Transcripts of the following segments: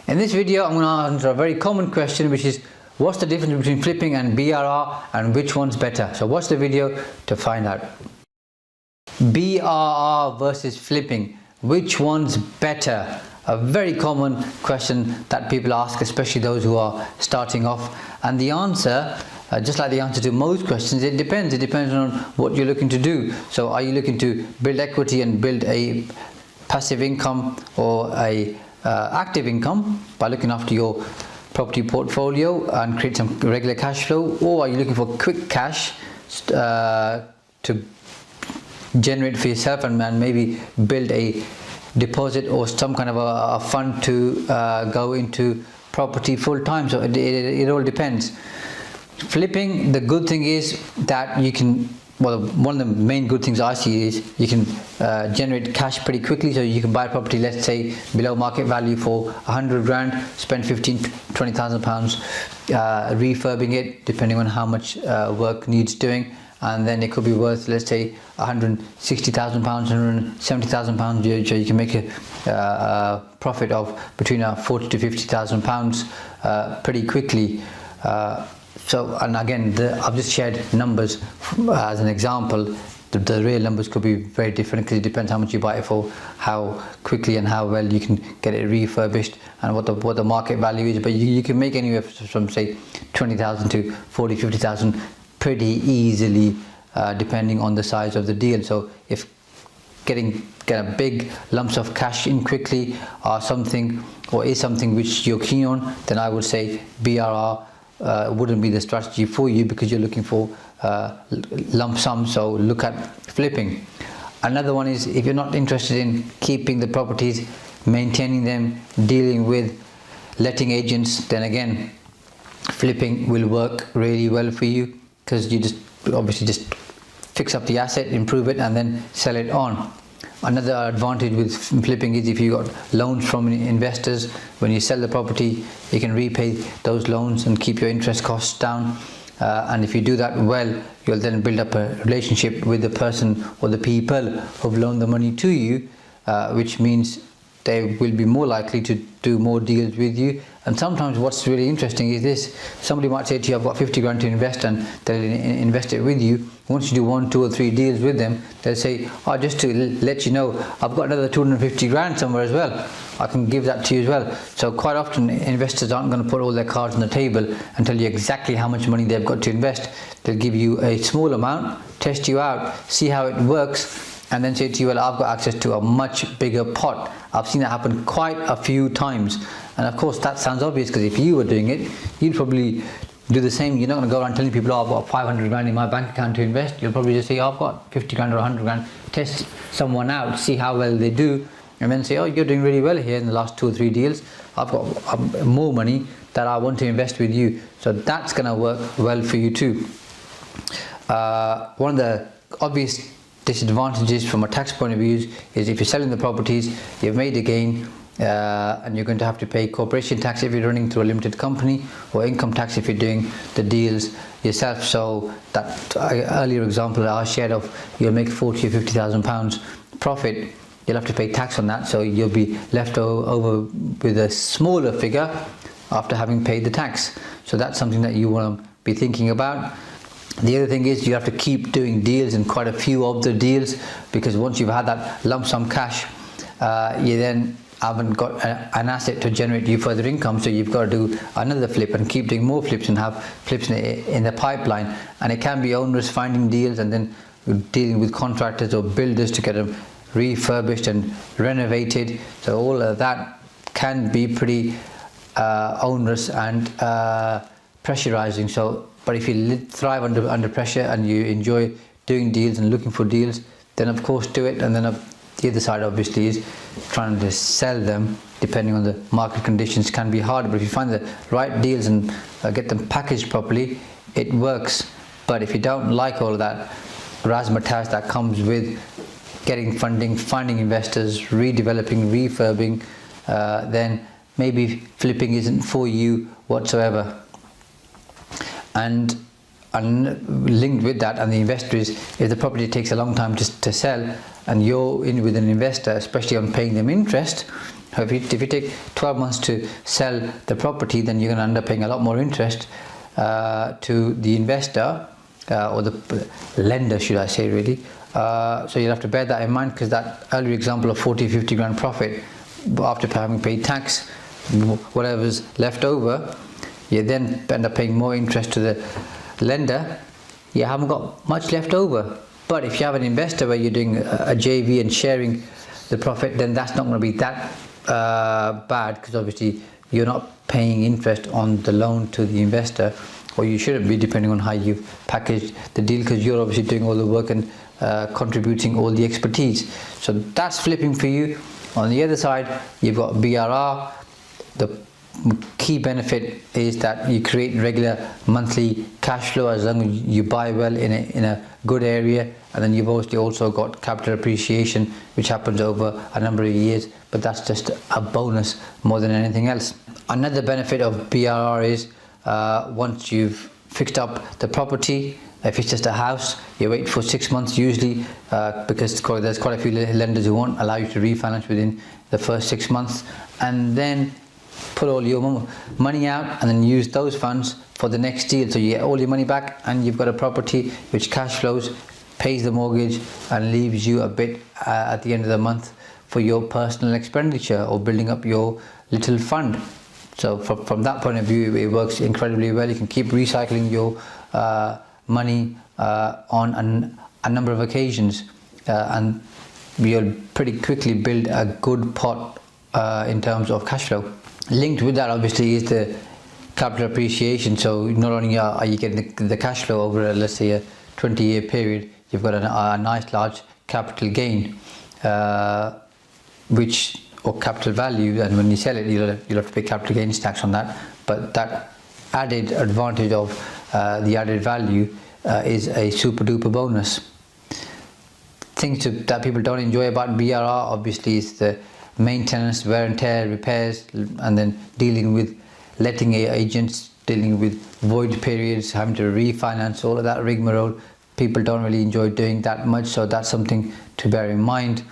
In this video, I'm going to answer a very common question, which is what's the difference between flipping and BRR and which one's better? So watch the video to find out. BRR versus flipping, which one's better? A very common question that people ask, especially those who are starting off. And the answer, just like the answer to most questions, it depends. It depends on what you're looking to do. So are you looking to build equity and build a passive income or a active income by looking after your property portfolio and create some regular cash flow, or are you looking for quick cash to generate for yourself and maybe build a deposit or some kind of a fund to go into property full time? So it all depends. Flipping, the good thing is that you can, well, one of the main good things I see is you can generate cash pretty quickly. So you can buy property, let's say below market value for 100 grand, spend 15,000-20,000 pounds refurbing it, depending on how much work needs doing, and then it could be worth, let's say, 160,000 pounds, 170,000 pounds. So you can make a profit of between 40 to 50,000 pounds pretty quickly. So, and again, I've just shared numbers as an example. The real numbers could be very different because it depends how much you buy it for, how quickly and how well you can get it refurbished, and what the market value is. But you can make anywhere from say 20,000 to 40, 50,000 pretty easily, depending on the size of the deal. So if get a big lumps of cash in quickly is something which you're keen on, then I would say BRR wouldn't be the strategy for you, because you're looking for lump sum. So look at flipping. Another one is if you're not interested in keeping the properties, maintaining them, dealing with letting agents, then again flipping will work really well for you, because you just obviously just fix up the asset, improve it, and then sell it on. Another advantage with flipping is if you got loans from investors, when you sell the property, you can repay those loans and keep your interest costs down. And if you do that well, you'll then build up a relationship with the person or the people who've loaned the money to you, which means they will be more likely to do more deals with you. And sometimes what's really interesting is this: somebody might say to you, I've got 50 grand to invest, and they'll invest it with you. Once you do 1, 2 or 3 deals with them, they'll say, oh, just to let you know, I've got another 250 grand somewhere as well, I can give that to you as well. So quite often investors aren't going to put all their cards on the table and tell you exactly how much money they've got to invest. They'll give you a small amount, test you out, see how it works, and then say to you, well, I've got access to a much bigger pot. I've seen that happen quite a few times. And of course that sounds obvious, because if you were doing it, you'd probably do the same. You're not going to go around telling people, oh, I've got 500 grand in my bank account to invest. You'll probably just say, oh, I've got 50 grand or 100 grand. Test someone out, see how well they do, and then say, oh, you're doing really well here in the last 2 or 3 deals. I've got more money that I want to invest with you. So that's going to work well for you too. One of the obvious disadvantages from a tax point of view is if you're selling the properties, you've made a gain, and you're going to have to pay corporation tax if you're running through a limited company, or income tax if you're doing the deals yourself. So that earlier example that I shared of, you'll make 40 or 50,000 pounds profit, you'll have to pay tax on that, so you'll be left over with a smaller figure after having paid the tax. So that's something that you want to be thinking about. The other thing is you have to keep doing deals, and quite a few of the deals, because once you've had that lump sum cash, you then haven't got an asset to generate you further income, so you've got to do another flip and keep doing more flips and have flips in the pipeline. And it can be onerous finding deals and then dealing with contractors or builders to get them refurbished and renovated. So all of that can be pretty onerous and pressurizing. So but if you thrive under pressure and you enjoy doing deals and looking for deals, then of course do it. And then the other side obviously is trying to sell them, depending on the market conditions, can be hard. But if you find the right deals and get them packaged properly, it works. But if you don't like all of that razzmatazz that comes with getting funding, finding investors, redeveloping, refurbing, then maybe flipping isn't for you whatsoever. And linked with that, and the investor, is if the property takes a long time to sell, and you're in with an investor, especially on paying them interest, If you take 12 months to sell the property, then you're going to end up paying a lot more interest to the investor, or the lender, should I say, really. So you'll have to bear that in mind, because that earlier example of 40-50 grand profit, after having paid tax, whatever's left over, you then end up paying more interest to the lender. You haven't got much left over. But if you have an investor where you're doing a JV and sharing the profit, then that's not going to be that bad, because obviously you're not paying interest on the loan to the investor, or you shouldn't be, depending on how you've packaged the deal, because you're obviously doing all the work and contributing all the expertise. So that's flipping for you. On the other side, you've got BRR. The key benefit is that you create regular monthly cash flow as long as you buy well in a good area, and then you've also got capital appreciation, which happens over a number of years, but that's just a bonus more than anything else. Another benefit of BRR is once you've fixed up the property, if it's just a house, you wait for 6 months usually, because there's quite a few lenders who won't allow you to refinance within the first 6 months, and then put all your money out and then use those funds for the next deal. So you get all your money back, and you've got a property which cash flows, pays the mortgage, and leaves you a bit at the end of the month for your personal expenditure or building up your little fund. So from that point of view, it works incredibly well. You can keep recycling your money on a number of occasions, and you'll pretty quickly build a good pot in terms of cash flow. Linked with that, obviously, is the capital appreciation. So not only are you getting the cash flow over, let's say, a 20-year period, you've got a nice large capital gain, or capital value, and when you sell it, you'll have to pay capital gains tax on that. But that added advantage of the added value is a super duper bonus. Things that people don't enjoy about BRR, obviously, is the maintenance, wear and tear, repairs, and then dealing with letting agents, dealing with void periods, having to refinance, all of that rigmarole. People don't really enjoy doing that much, so that's something to bear in mind.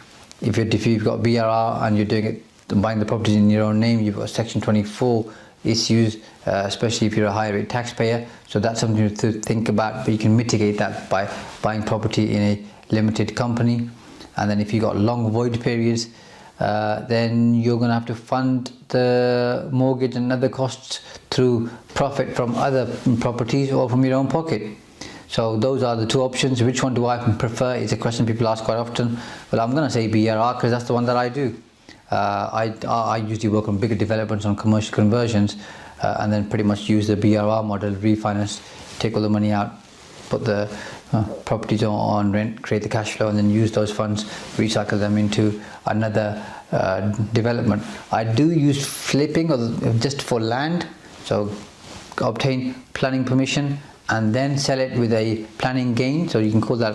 If you've got BRR and you're doing it, buying the properties in your own name, you've got Section 24 issues, especially if you're a higher rate taxpayer. So that's something to think about, but you can mitigate that by buying property in a limited company. And then if you've got long void periods, then you're going to have to fund the mortgage and other costs through profit from other properties or from your own pocket. So those are the two options. Which one do I prefer is a question people ask quite often. Well, I'm going to say BRR because that's the one that I do. I usually work on bigger developments, on commercial conversions, and then pretty much use the BRR model, refinance, take all the money out, put the properties on rent, create the cash flow, and then use those funds, recycle them into another development. I do use flipping just for land, so obtain planning permission and then sell it with a planning gain, so you can call that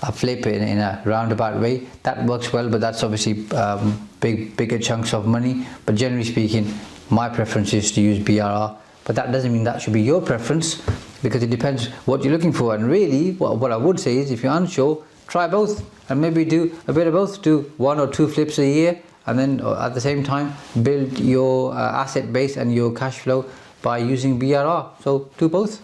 a flip in a roundabout way. That works well, but that's obviously bigger chunks of money. But generally speaking, my preference is to use BRR, but that doesn't mean that should be your preference, because it depends what you're looking for. And really what I would say is, if you're unsure, try both and maybe do a bit of both. Do 1 or 2 flips a year, and then at the same time build your asset base and your cash flow by using BRR. So do both.